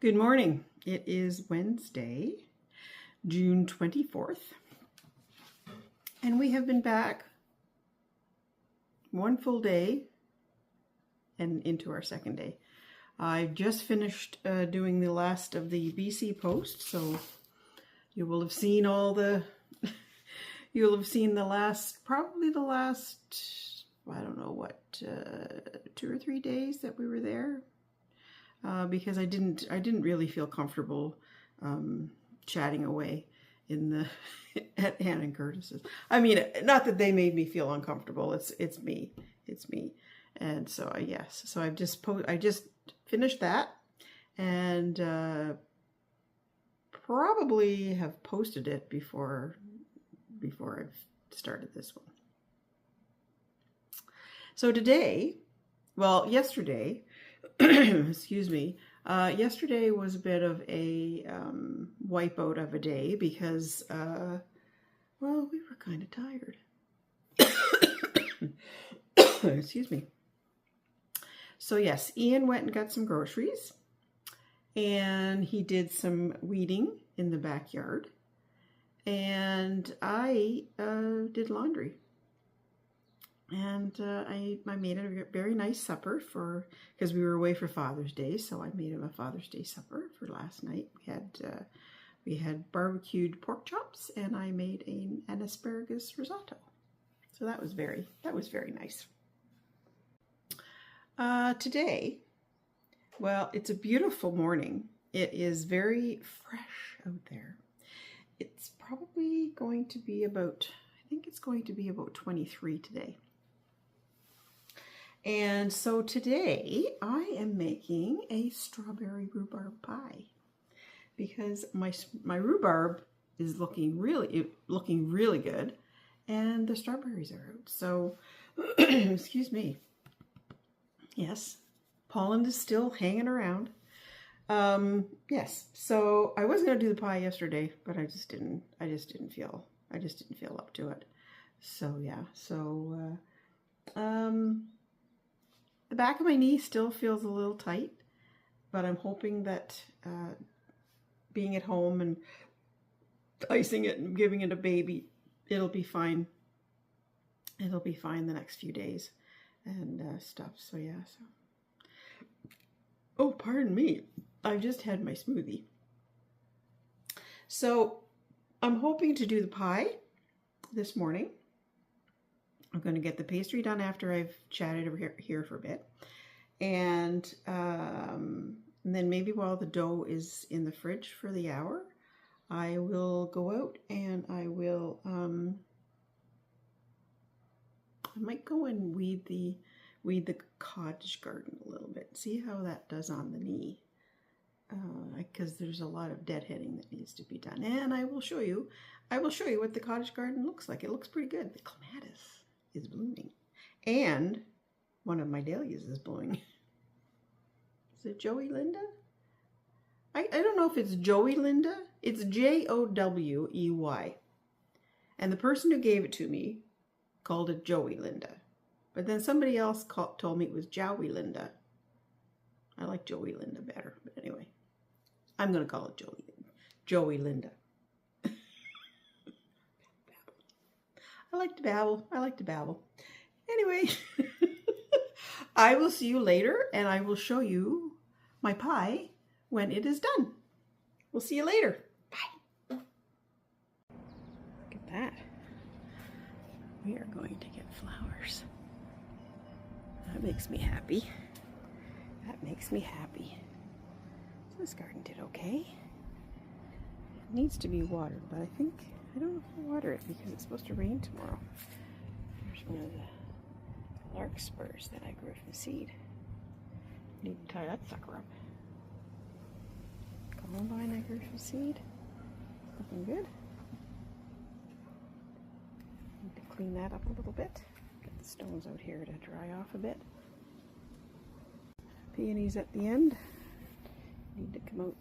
Good morning. It is Wednesday, June 24th, and we have been back one full day and into our second day. I've just finished doing the last of the BC post, so you will have seen all the, you'll have seen the last, probably the last, I don't know what, 2 or 3 days that we were there. Because I didn't really feel comfortable chatting away in the at Ann and Curtis's. I mean, not that they made me feel uncomfortable. It's me, and so yes. So I just finished that, and probably have posted it before I've started this one. So today, well, yesterday. Excuse me. Yesterday was a bit of a wipeout of a day because, well, we were kind of tired. Excuse me. So yes, Ian went and got some groceries, and he did some weeding in the backyard, and I did laundry. And I made a very nice supper because we were away for Father's Day, so I made him a Father's Day supper for last night. We had barbecued pork chops, and I made an asparagus risotto. So that was very nice. Today, well, it's a beautiful morning. It is very fresh out there. It's probably going to be about, I think it's going to be about 23 today. And so today I am making a strawberry rhubarb pie because my rhubarb is looking really good, and the strawberries are out. So, excuse me. Yes, pollen is still hanging around. Yes. So I was going to do the pie yesterday, but I just didn't feel up to it. So yeah. So the back of my knee still feels a little tight, but I'm hoping that being at home and icing it and giving it a baby, it'll be fine. It'll be fine the next few days and stuff. So yeah. So, oh, pardon me. I just had my smoothie. So I'm hoping to do the pie this morning. I'm going to get the pastry done after I've chatted over here for a bit. And then maybe while the dough is in the fridge for the hour, I will go out and I might go and weed the cottage garden a little bit. See how that does on the knee. Because there's a lot of deadheading that needs to be done. And I will show you what the cottage garden looks like. It looks pretty good. The clematis is blooming, and one of my dahlias is blooming. Is it Joey Linda? I don't know if it's Joey Linda. It's Jowey, and the person who gave it to me called it Joey Linda, but then somebody else told me it was Joey Linda. I like Joey Linda better, but anyway, I'm gonna call it Joey Linda. I like to babble. Anyway, I will see you later, and I will show you my pie when it is done. We'll see you later. Bye. Look at that. We are going to get flowers. That makes me happy. That makes me happy. So this garden did okay. It needs to be watered, but I don't know if I'll water it because it's supposed to rain tomorrow. Here's one of the larkspurs that I grew from seed. Need to tie that sucker up. Columbine I grew from seed. Looking good. Need to clean that up a little bit. Get the stones out here to dry off a bit. Peonies at the end. Need to come out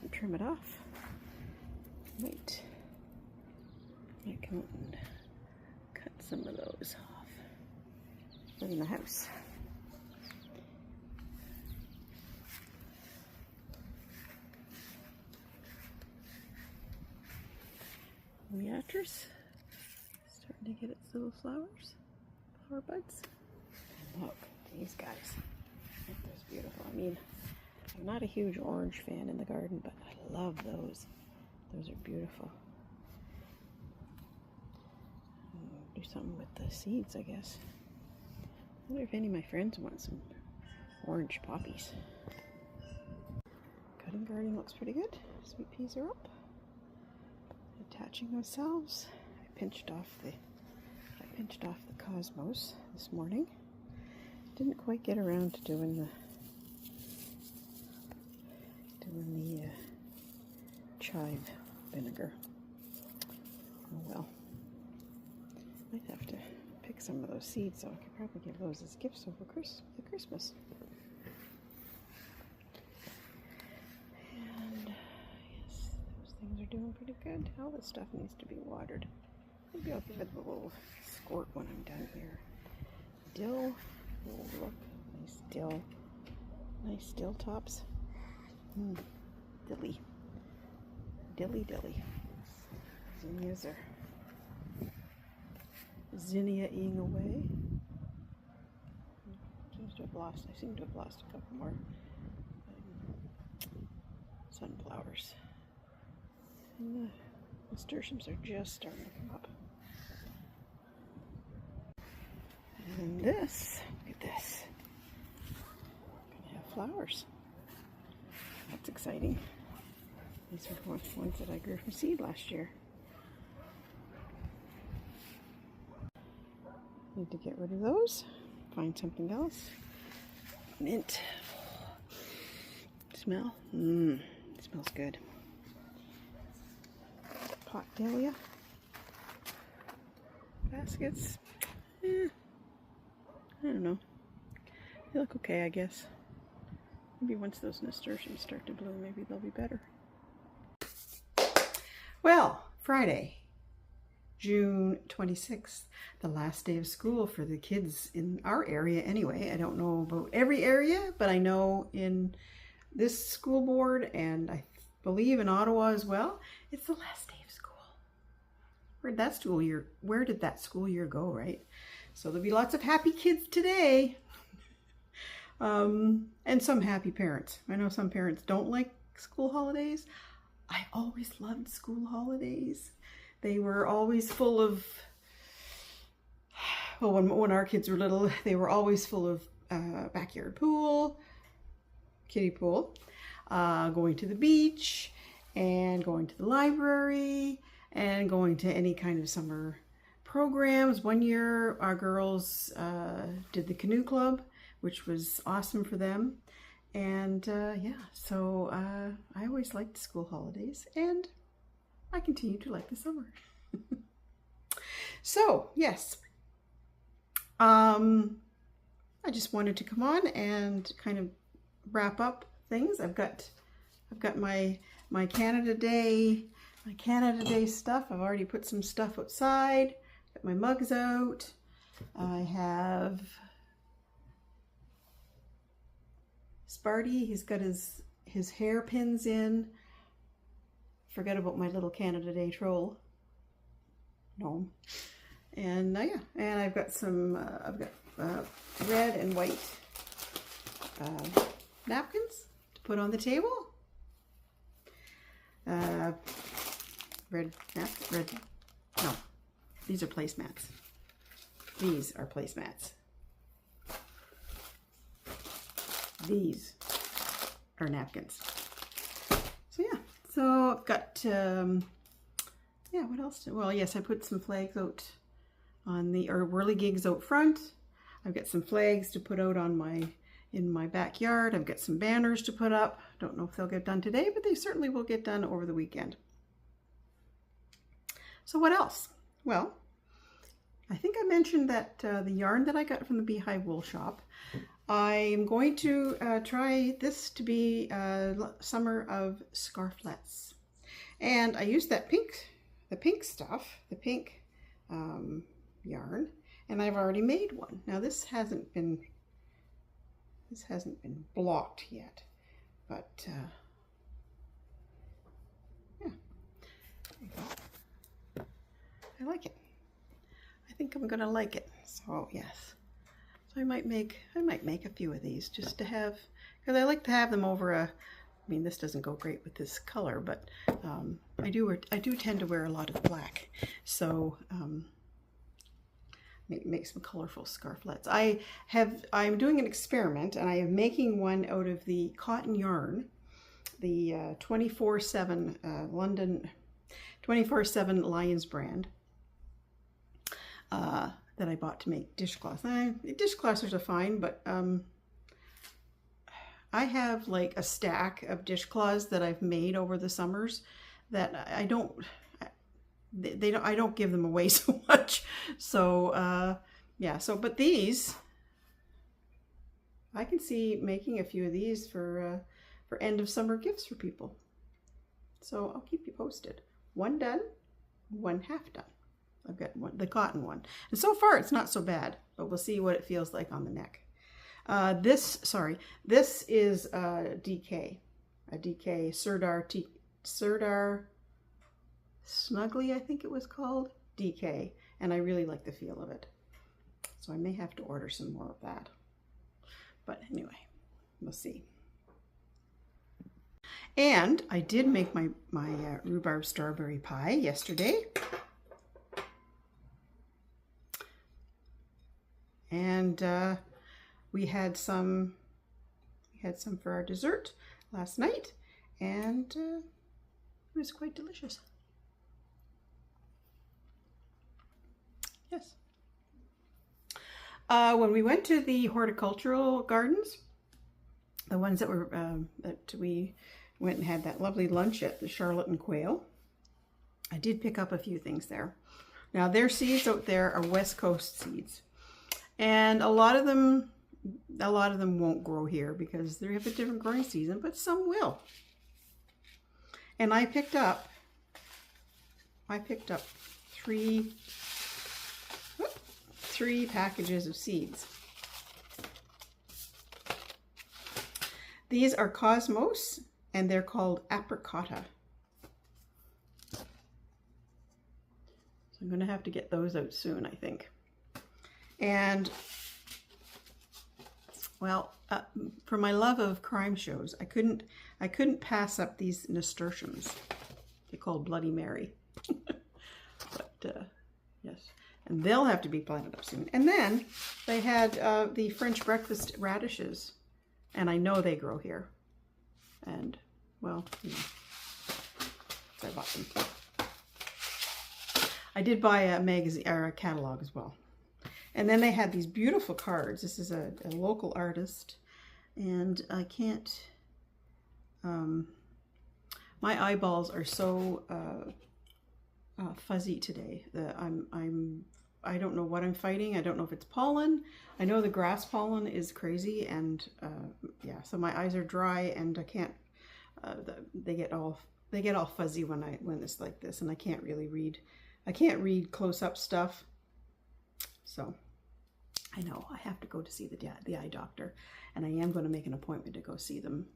and trim it off. Might come out and cut some of those off. Put in the house. Beatrice starting to get its little flowers, flower buds. And look, these guys. That's beautiful. I mean, I'm not a huge orange fan in the garden, but I love those. Those are beautiful. Do something with the seeds, I guess. I wonder if any of my friends want some orange poppies. Cutting garden looks pretty good. Sweet peas are up. Attaching themselves. I pinched off the cosmos this morning. Didn't quite get around to doing the chive vinegar. Oh well. Might have to pick some of those seeds, so I could probably give those as gifts over Christmas. And yes, those things are doing pretty good. All this stuff needs to be watered. Maybe I'll give it a little squirt when I'm done here. Dill. Oh, look. Nice dill. Nice dill tops. Dilly. Dilly. Zinnias are zinnia-ing away. I seem to have lost a couple more sunflowers. And the nasturtiums are just starting to come up. And this, look at this. Gonna have flowers. That's exciting. These are the ones that I grew from seed last year. Need to get rid of those. Find something else. Mint. Smell? It smells good. Pot dahlia. Baskets. I don't know. They look okay, I guess. Maybe once those nasturtiums start to bloom, maybe they'll be better. Well, Friday, June 26th, the last day of school for the kids in our area anyway. I don't know about every area, but I know in this school board, and I believe in Ottawa as well, it's the last day of school. Where did that school year go, right? So there'll be lots of happy kids today. And some happy parents. I know some parents don't like school holidays. I always loved school holidays. They were always full of, well, when our kids were little, they were always full of backyard pool, kiddie pool, going to the beach, and going to the library, and going to any kind of summer programs. One year, our girls did the canoe club, which was awesome for them. And yeah, so I always liked school holidays, and I continue to like the summer. So yes, I just wanted to come on and kind of wrap up things. I've got my Canada Day stuff. I've already put some stuff outside. Got my mugs out. I have Sparty. He's got his hairpins in. Forget about my little Canada Day troll gnome. And yeah, and I've got some red and white napkins to put on the table. No, these are placemats. These are placemats. These are napkins. So yeah, so I've got, yeah, what else? Well, yes, I put some flags out on the, or whirligigs out front. I've got some flags to put out on in my backyard. I've got some banners to put up. Don't know if they'll get done today, but they certainly will get done over the weekend. So what else? Well, I think I mentioned that the yarn that I got from the Beehive Wool Shop, I'm going to try this to be summer of scarflets. And I used that the pink stuff, the pink yarn, and I've already made one. Now this hasn't been blocked yet, but yeah. There you go. I like it. I think I'm gonna like it. So yes. So I might make a few of these just to have, because I like to have them over a, I mean, this doesn't go great with this color, but I do tend to wear a lot of black. So make some colorful scarflets. I'm doing an experiment, and I am making one out of the cotton yarn, the 24/7 London 24/7 Lions brand that I bought to make dishcloths. Dishcloths are fine, but I have like a stack of dishcloths that I've made over the summers that I don't give them away so much. So yeah, so but these I can see making a few of these for end of summer gifts for people. So I'll keep you posted. One done, one half done. I've got the cotton one, and so far it's not so bad, but we'll see what it feels like on the neck. This is a DK Sirdar Snuggly, I think it was called, DK, and I really like the feel of it. So I may have to order some more of that. But anyway, we'll see. And I did make my rhubarb strawberry pie yesterday. And we had some for our dessert last night, and it was quite delicious. Yes. When we went to the horticultural gardens, the ones that were that we went and had that lovely lunch at the Charlotte and Quail, I did pick up a few things there. Now their seeds out there are West Coast seeds, and a lot of them won't grow here because they have a different growing season, but some will. And I picked up three packages of seeds. These are Cosmos, and they're called Apricotta. So I'm going to have to get those out soon, I think. And well, for my love of crime shows, I couldn't pass up these nasturtiums. They're called Bloody Mary. But yes, and they'll have to be planted up soon. And then they had the French breakfast radishes, and I know they grow here. And well, you know, so I bought them. I did buy a magazine or a catalog as well. And then they had these beautiful cards. This is a local artist, and I can't, my eyeballs are so fuzzy today that I don't know what I'm fighting. I don't know if it's pollen. I know the grass pollen is crazy, and yeah, so my eyes are dry, and I can't, they get all fuzzy when it's like this, and I can't really read. I can't read close-up stuff. So I know I have to go to see the eye doctor, and I am going to make an appointment to go see them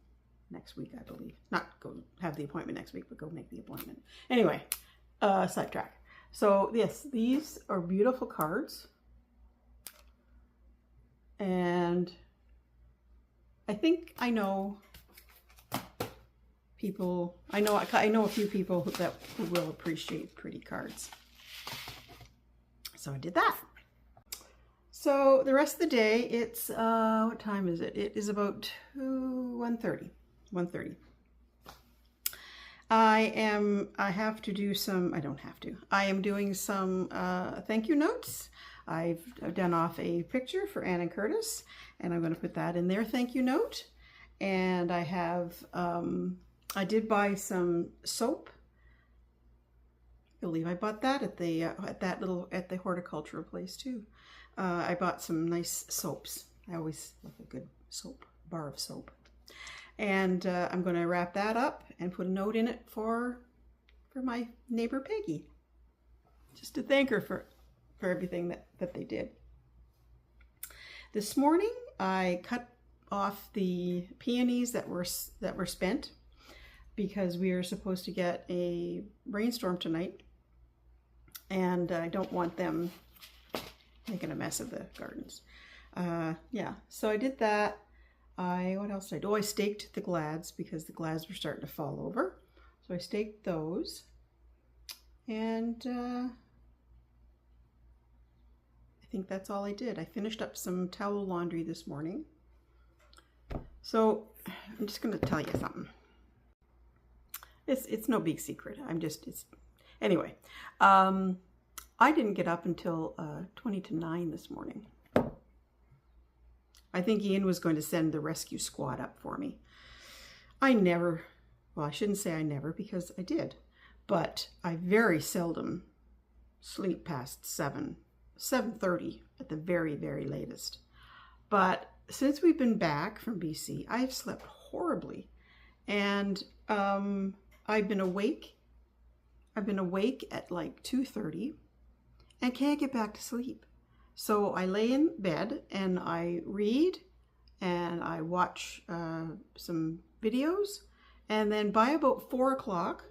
next week, I believe. Not go have the appointment next week, but go make the appointment. Anyway, sidetrack. So yes, these are beautiful cards, and I think I know people. I know a few people who will appreciate pretty cards. So I did that. So the rest of the day, it's, what time is it? It is about 1:30. I have to do some, I don't have to. I am doing some thank you notes. I've done off a picture for Ann and Curtis, and I'm going to put that in their thank you note. And I have, I did buy some soap. I believe I bought that at the at the horticultural place too. I bought some nice soaps. I always love a good bar of soap. And I'm going to wrap that up and put a note in it for my neighbor Peggy, just to thank her for everything that they did. This morning I cut off the peonies that were spent, because we are supposed to get a rainstorm tonight. and I don't want them making a mess of the gardens. Yeah, so I did that. What else did I do? Oh, I staked the glads because the glads were starting to fall over. So I staked those. And I think that's all I did. I finished up some towel laundry this morning. So I'm just going to tell you something. It's no big secret. Anyway. I didn't get up until 20 to 9 this morning. I think Ian was going to send the rescue squad up for me. I shouldn't say I never, because I did, but I very seldom sleep past 7:30 at the very, very latest. But since we've been back from BC, I've slept horribly, and I've been awake at like 2:30 and can't get back to sleep. So I lay in bed and I read and I watch some videos, and then by about 4 o'clock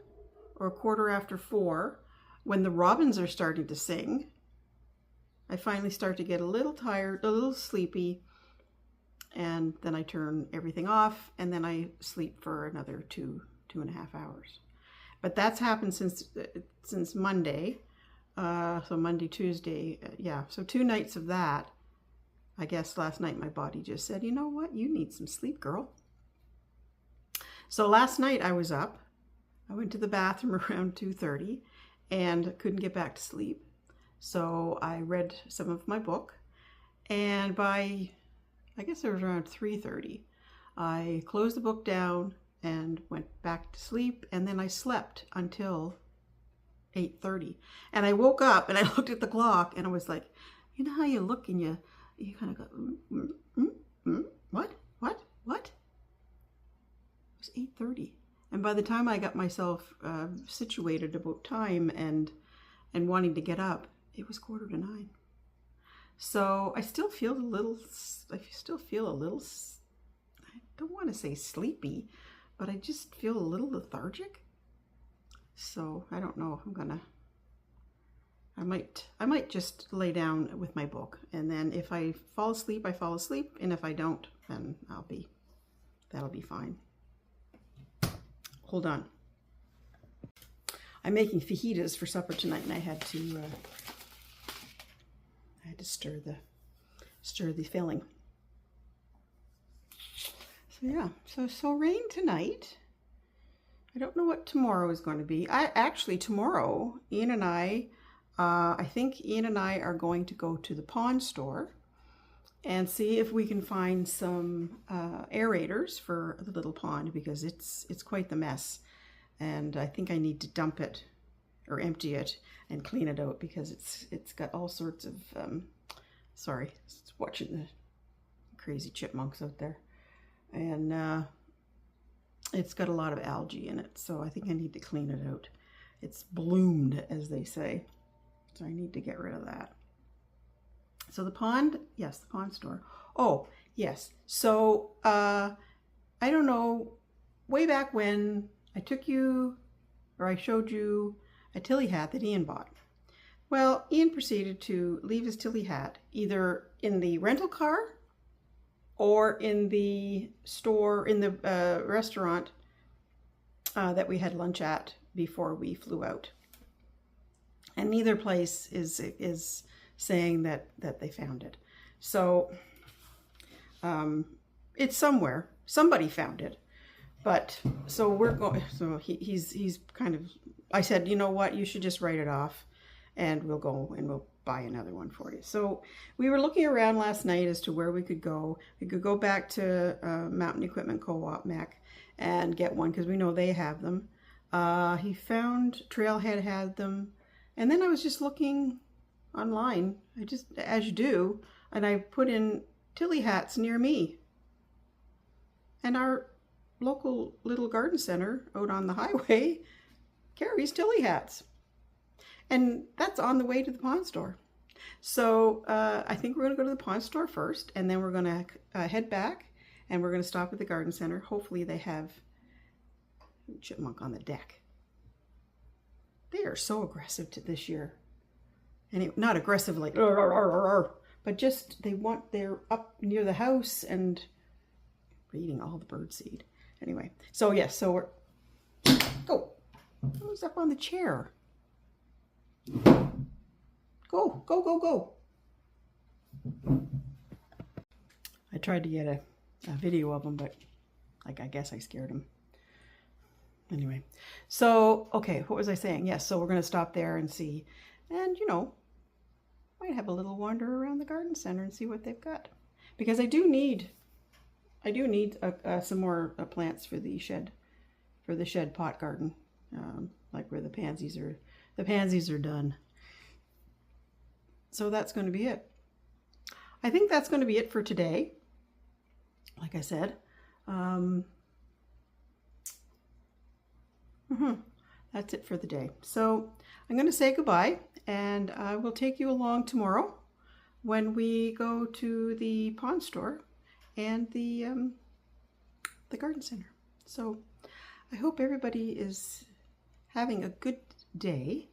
or 4:15, when the robins are starting to sing, I finally start to get a little tired, a little sleepy, and then I turn everything off, and then I sleep for another 2.5 hours. But that's happened since Monday. So Monday, Tuesday, yeah. So 2 nights of that. I guess last night my body just said, you know what? You need some sleep, girl. So last night I was up. I went to the bathroom around 2:30 and couldn't get back to sleep. So I read some of my book. And by, I guess it was around 3:30, I closed the book down and went back to sleep. And then I slept until 8:30, and I woke up and I looked at the clock and I was like, you know how you look and you kind of go, what? It was 8:30, and by the time I got myself situated about time and wanting to get up, it was 8:45. So I still feel a little. I don't want to say sleepy, but I just feel a little lethargic. So I don't know if I'm gonna, I might just lay down with my book, and then if I fall asleep, I fall asleep, and if I don't, then that'll be fine. Hold on. I'm making fajitas for supper tonight, and I had to stir the filling. So yeah, so rain tonight. I don't know what tomorrow is going to be. Tomorrow, Ian and I think Ian and I are going to go to the pond store and see if we can find some aerators for the little pond, because it's quite the mess, and I think I need to dump it or empty it and clean it out, because it's got all sorts of sorry, watching the crazy chipmunks out there, and it's got a lot of algae in it, so I think I need to clean it out. It's bloomed, as they say, so I need to get rid of that. So the pond, yes, the pond store. Oh, yes. So I don't know, way back when I showed you a Tilly hat that Ian bought. Well, Ian proceeded to leave his Tilly hat either in the rental car or in the store, in the restaurant that we had lunch at before we flew out. And neither place is saying that they found it. So it's somewhere. Somebody found it. But so we're going, so he's kind of, I said, you know what, you should just write it off and we'll go and we'll buy another one for you. So we were looking around last night as to where we could go. We could go back to Mountain Equipment Co-op, Mac, and get one because we know they have them. He found Trailhead had them. And then I was just looking online, as you do, and I put in Tilly hats near me. And our local little garden center out on the highway carries Tilly hats. And that's on the way to the pond store. So I think we're going to go to the pond store first, and then we're going to head back, and we're going to stop at the garden center. Hopefully they have chipmunk on the deck. They are so aggressive this year. Anyway, not aggressive like, but just they're up near the house and we're eating all the bird seed. Anyway, so yes, so we're, go. Who's up on the chair? Go, go, go, go. I tried to get a video of them, but like, I guess I scared them. Anyway, so, okay, what was I saying? Yes, so we're going to stop there and see. And, you know, might have a little wander around the garden center and see what they've got. Because I do need some more plants for the shed pot garden. Like where the pansies are done. So that's going to be it. I think that's going to be it for today. Like I said, that's it for the day. So I'm going to say goodbye, and I will take you along tomorrow when we go to the pawn store and the garden center. So I hope everybody is having a good day,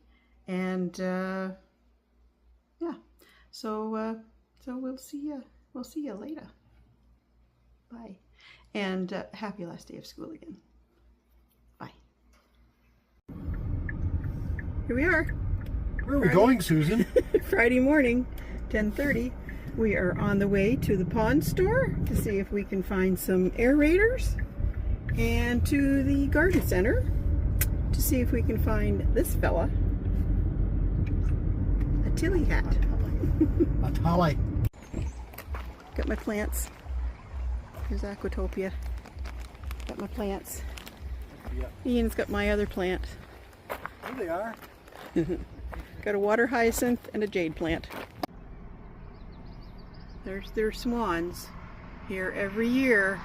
and yeah. So we'll see you later. Bye, and happy last day of school again. Bye. Here we are. Where are we going, Susan? Friday morning, 10:30. We are on the way to the pawn store to see if we can find some aerators, and to the garden center to see if we can find this fella, a tilly hat. A tally. Got my plants. Here's Aquatopia. Got my plants. Yep. Ian's got my other plant. There they are. Got a water hyacinth and a jade plant. There's their swans here every year.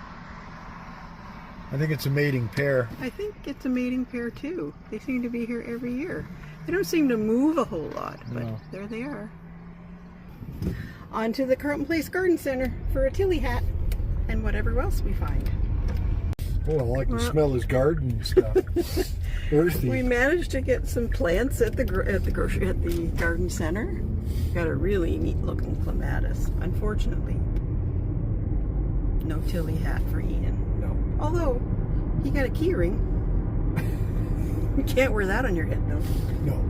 I think it's a mating pair. I think it's a mating pair too. They seem to be here every year. They don't seem to move a whole lot, but No. There they are. On to the Carlton Place Garden Center for a tilly hat and whatever else we find. Oh, I like to smell his garden stuff. Earthy. We managed to get some plants at the garden center. Got a really neat looking clematis. Unfortunately, no tilly hat for Ian. No. Although he got a key ring. You can't wear that on your head though. No.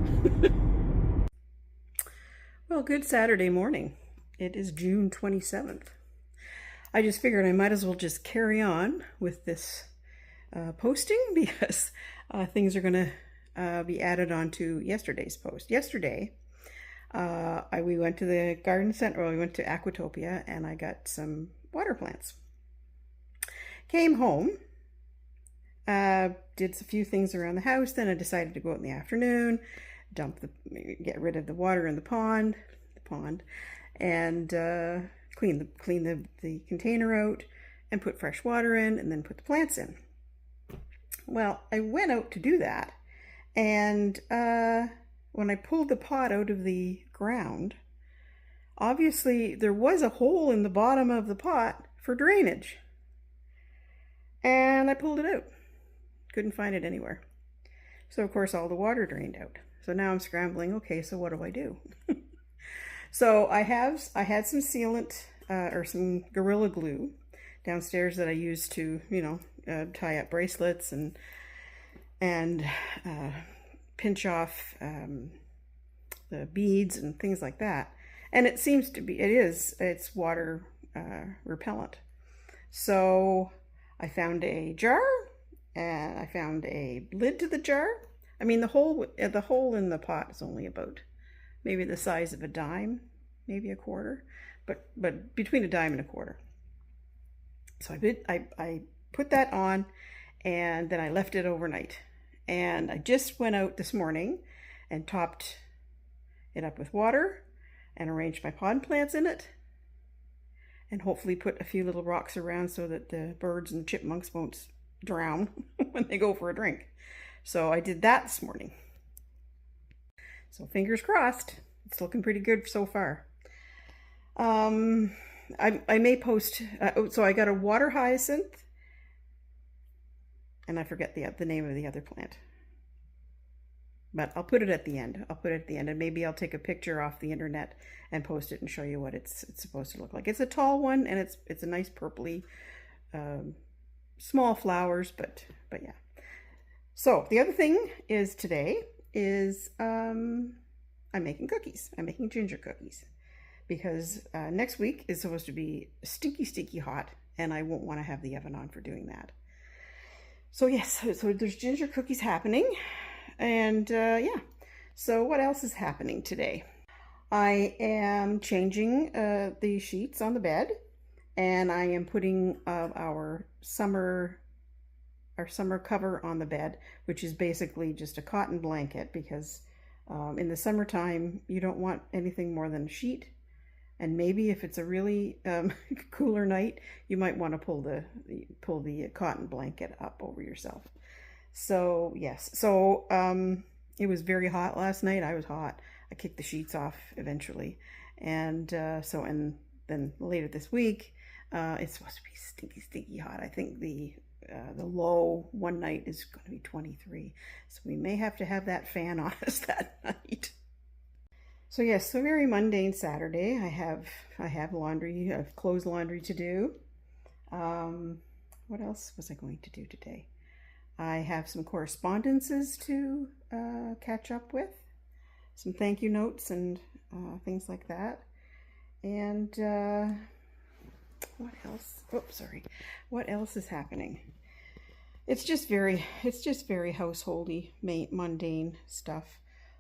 Well, good Saturday morning. It is June 27th. I just figured I might as well just carry on with this posting because things are going to be added on to yesterday's post. Yesterday, we went to the garden center, we went to Aquatopia, and I got some water plants. Came home, did a few things around the house, then I decided to go out in the afternoon, get rid of the water in the pond, and clean the container out and put fresh water in, and then put the plants in. Well, I went out to do that, and when I pulled the pot out of the ground, obviously there was a hole in the bottom of the pot for drainage, and I pulled it out. Couldn't find it anywhere. So of course all the water drained out. So now I'm scrambling. Okay, so what do I do? So I had some sealant or some Gorilla Glue downstairs that I used to, tie up bracelets and pinch off the beads and things like that. And it seems to be, it's water repellent. So I found a jar, and I found a lid to the jar. I mean, the hole in the pot is only about maybe the size of a dime, maybe a quarter, but between a dime and a quarter. So I put that on, and then I left it overnight. And I just went out this morning and topped it up with water and arranged my pond plants in it, and hopefully put a few little rocks around so that the birds and chipmunks won't drown when they go for a drink. So I did that this morning. So fingers crossed. It's looking pretty good so far. I may post, so I got a water hyacinth, and I forget the name of the other plant. But I'll put it at the end. I'll put it at the end, and maybe I'll take a picture off the internet and post it and show you what it's supposed to look like. It's a tall one, and it's a nice purpley, small flowers, but yeah. So the other thing is today is I'm making cookies. I'm making ginger cookies because next week is supposed to be stinky hot, and I won't want to have the oven on for doing that. So yes, so there's ginger cookies happening. And yeah, so what else is happening today? I am changing the sheets on the bed, and I am putting our summer cover on the bed, which is basically just a cotton blanket, because in the summertime you don't want anything more than a sheet, and maybe if it's a really cooler night, you might want to pull the cotton blanket up over yourself. So yes, so it was very hot last night. I was hot. I kicked the sheets off eventually, and and then later this week, it's supposed to be stinky hot. I think the low one night is going to be 23, so we may have to have that fan on us that night. So yes, so very mundane Saturday. I have laundry, clothes laundry to do. What else was I going to do today? I have some correspondences to catch up with, some thank you notes and things like that. And what else? Oops, sorry. What else is happening? It's just very householdy, mundane stuff.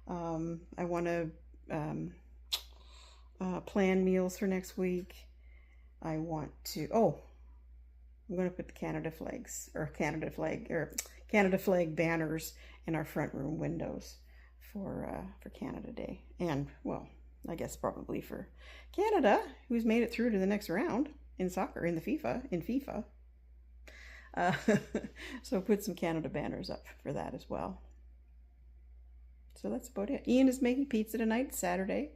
I want to plan meals for next week. I want to. I'm going to put the Canada flag banners in our front room windows for Canada Day, and well, I guess probably for Canada, who's made it through to the next round in soccer in FIFA. So put some Canada banners up for that as well. So that's about it. Ian is making pizza tonight, Saturday,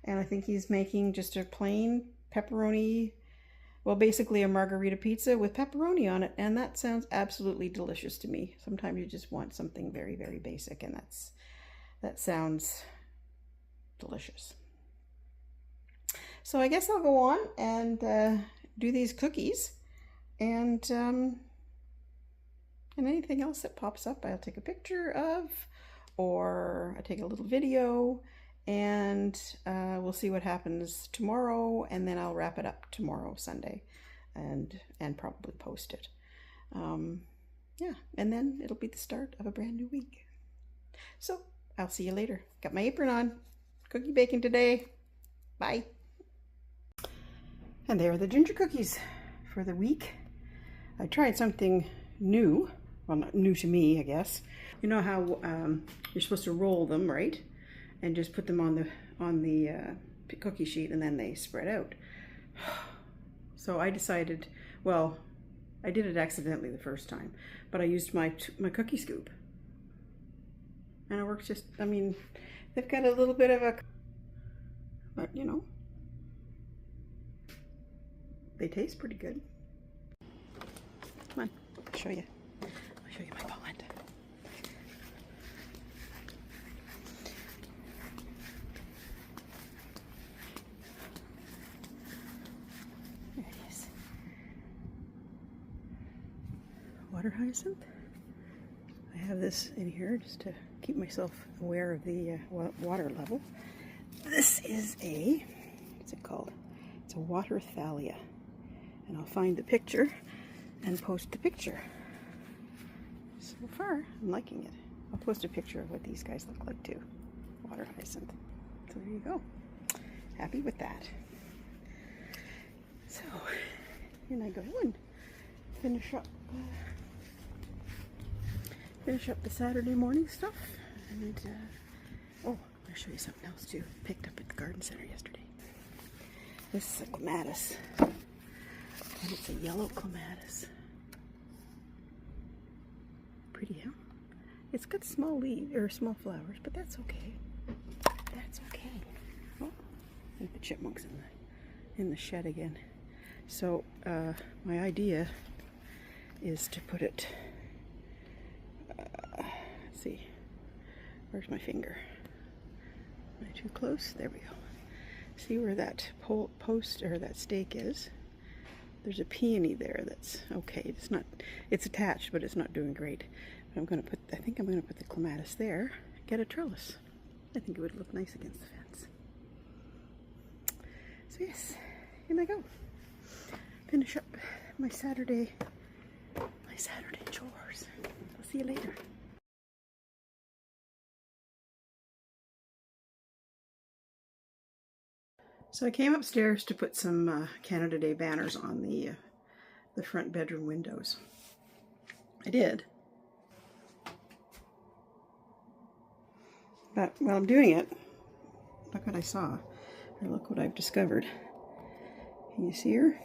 and I think he's making just a plain pepperoni. Well, basically a margarita pizza with pepperoni on it, and that sounds absolutely delicious to me. Sometimes you just want something very, very basic, and that sounds delicious. So I guess I'll go on and do these cookies, and anything else that pops up, I'll take a picture of, or I take a little video. And we'll see what happens tomorrow, and then I'll wrap it up tomorrow, Sunday, and probably post it. Yeah, and then it'll be the start of a brand new week. So I'll see you later. Got my apron on. Cookie baking today. Bye. And there are the ginger cookies for the week. I tried something new. Well, not new to me, I guess. You know how you're supposed to roll them, right? And just put them on the cookie sheet, and then they spread out. So I decided, well, I did it accidentally the first time, but I used my cookie scoop, and it works just. I mean, they've got a little bit of a, but you know, they taste pretty good. Come on, I'll show you. I'll show you my pond. Water hyacinth. I have this in here just to keep myself aware of the water level. This is what's it called? It's a water thalia, and I'll find the picture and post the picture. So far, I'm liking it. I'll post a picture of what these guys look like too. Water hyacinth. So there you go. Happy with that. So, and I go and finish up the Saturday morning stuff, and I'll show you something else too. Picked up at the garden center yesterday. This is a clematis, and it's a yellow clematis. Pretty, huh? It's got small leaves or small flowers, but that's okay. That's okay. Oh, I think the chipmunk's in the shed again. So my idea is to put it. Let's see. Where's my finger? Am I too close? There we go. See where that post or that stake is? There's a peony there that's okay. It's attached, but it's not doing great. But I think I'm gonna put the clematis there, get a trellis. I think it would look nice against the fence. So yes, in I go. Finish up my Saturday chores. I'll see you later. So I came upstairs to put some Canada Day banners on the front bedroom windows. I did. But while I'm doing it, look what I saw, or look what I've discovered. Can you see her?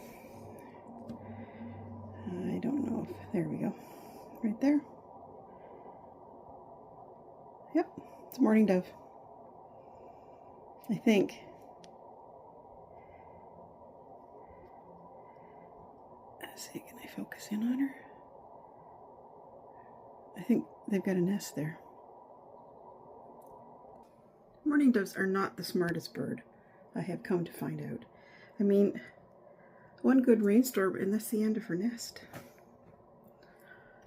I don't know if, there we go. Right there. Yep, it's a mourning dove. I think. Let's see, can I focus in on her? I think they've got a nest there. Mourning doves are not the smartest bird, I have come to find out. I mean, one good rainstorm and that's the end of her nest.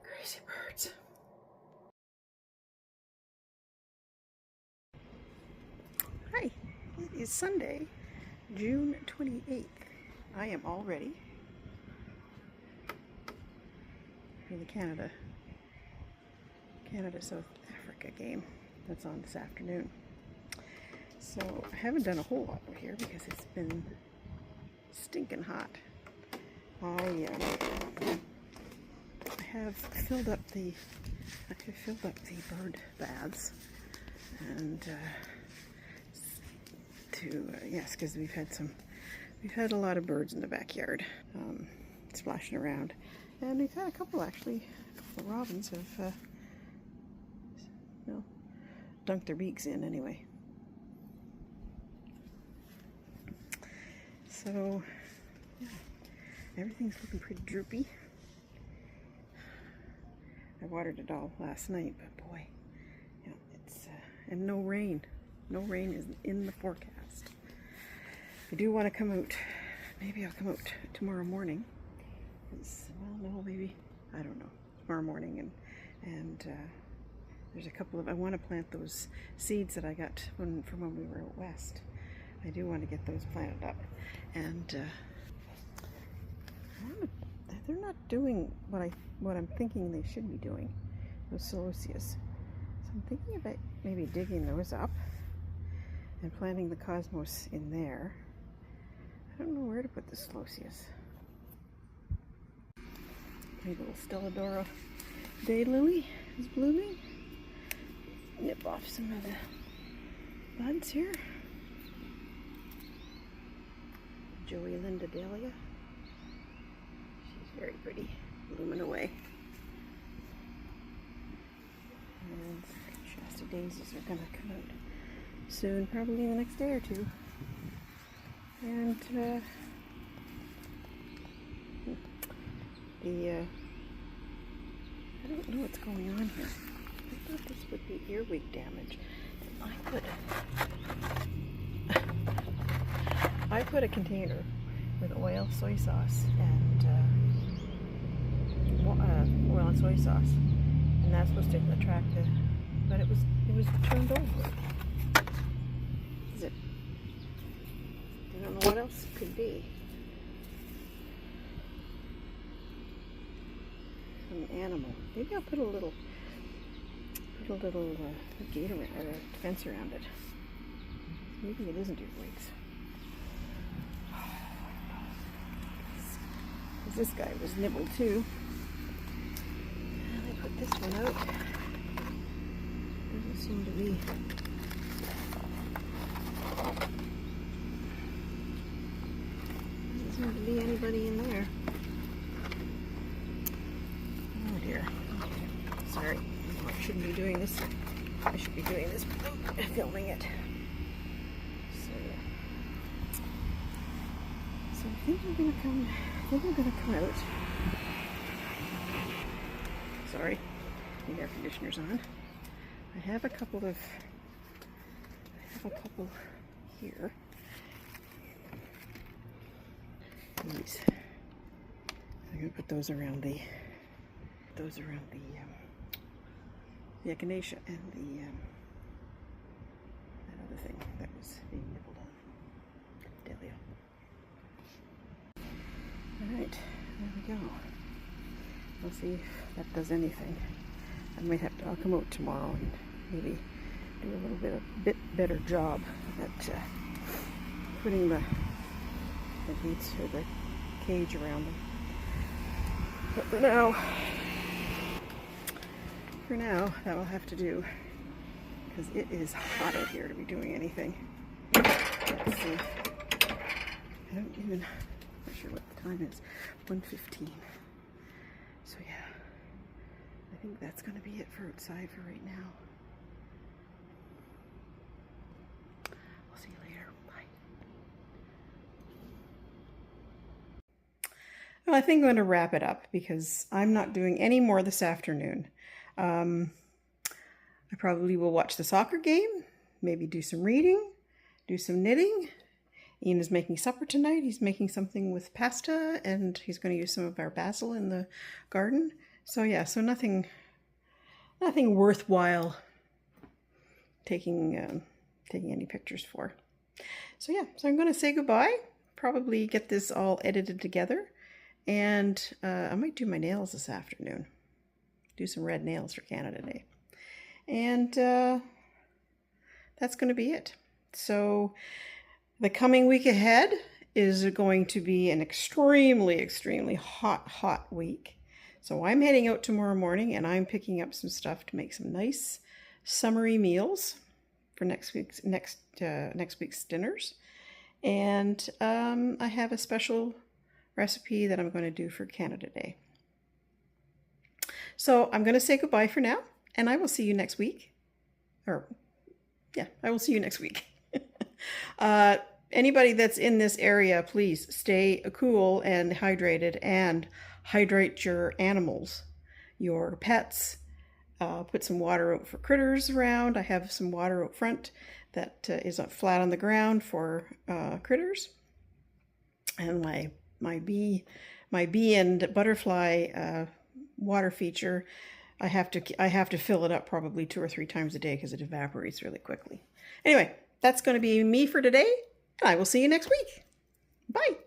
Crazy birds. Hi, it is Sunday, June 28th. I am all ready for the Canada-South Africa game that's on this afternoon. So I haven't done a whole lot over here because it's been stinking hot. I have filled up the bird baths, and yes, because we've had a lot of birds in the backyard splashing around, and we've had a couple of robins have dunked their beaks in anyway. So yeah, everything's looking pretty droopy. I watered it all last night, but boy, yeah, it's and no rain. No rain is in the forecast. I do want to come out. Maybe I'll come out tomorrow morning. Well, no, maybe, I don't know. Tomorrow morning, and there's a couple of, I want to plant those seeds that I got from when we were out west. I do want to get those planted up, and they're not doing what I'm thinking they should be doing. Those celoseas. So I'm thinking about maybe digging those up and planting the cosmos in there. I don't know where to put the celoseas. My little Stelladora daylily is blooming. Nip off some of the buds here. Joey Linda Dahlia. She's very pretty, blooming away. And Shasta daisies are going to come out soon, probably in the next day or two. And I don't know what's going on here. I thought this would be earwig damage. I put a container with oil, soy sauce, and oil and soy sauce, and that's supposed to attract the. But it was turned over. Is it? I don't know what else it could be. Some animal. Maybe I'll put a little gate around, or a fence around it. Maybe it isn't earwigs. This guy was nibbled too. And I put this one out. Doesn't seem to be. Doesn't seem to be anybody in there. Oh dear. Sorry. I shouldn't be doing this. I should be doing this without filming it. So I think I'm gonna come out. Sorry, the air conditioner's on. I have a couple here. These. I'm gonna put those around the echinacea and that other thing that was being nibbled on. Dahlia. Alright, there we go. We'll see if that does anything. I'll come out tomorrow and maybe do a little bit better job at putting the gates or the cage around them. But for now, that will have to do, because it is hot out here to be doing anything. Let's see. I'm not sure what the time is. 1:15. So yeah, I think that's going to be it for outside for right now. I'll see you later. Bye. Well, I think I'm going to wrap it up because I'm not doing any more this afternoon. I probably will watch the soccer game, maybe do some reading, do some knitting. Ian is making supper tonight. He's making something with pasta, and he's going to use some of our basil in the garden. So yeah, so nothing worthwhile taking any pictures for. So yeah, so I'm going to say goodbye. Probably get this all edited together, and I might do my nails this afternoon. Do some red nails for Canada Day, and that's going to be it. So the coming week ahead is going to be an extremely, extremely hot week. So I'm heading out tomorrow morning and I'm picking up some stuff to make some nice summery meals for next week's dinners. And I have a special recipe that I'm going to do for Canada Day. So I'm going to say goodbye for now, and I will see you next week. I will see you next week. Anybody that's in this area, please stay cool and hydrated, and hydrate your animals, your pets. Put some water out for critters around. I have some water out front that is flat on the ground for critters. And my bee and butterfly water feature, I have to fill it up probably 2 or 3 times a day because it evaporates really quickly. Anyway, that's going to be me for today, and I will see you next week. Bye.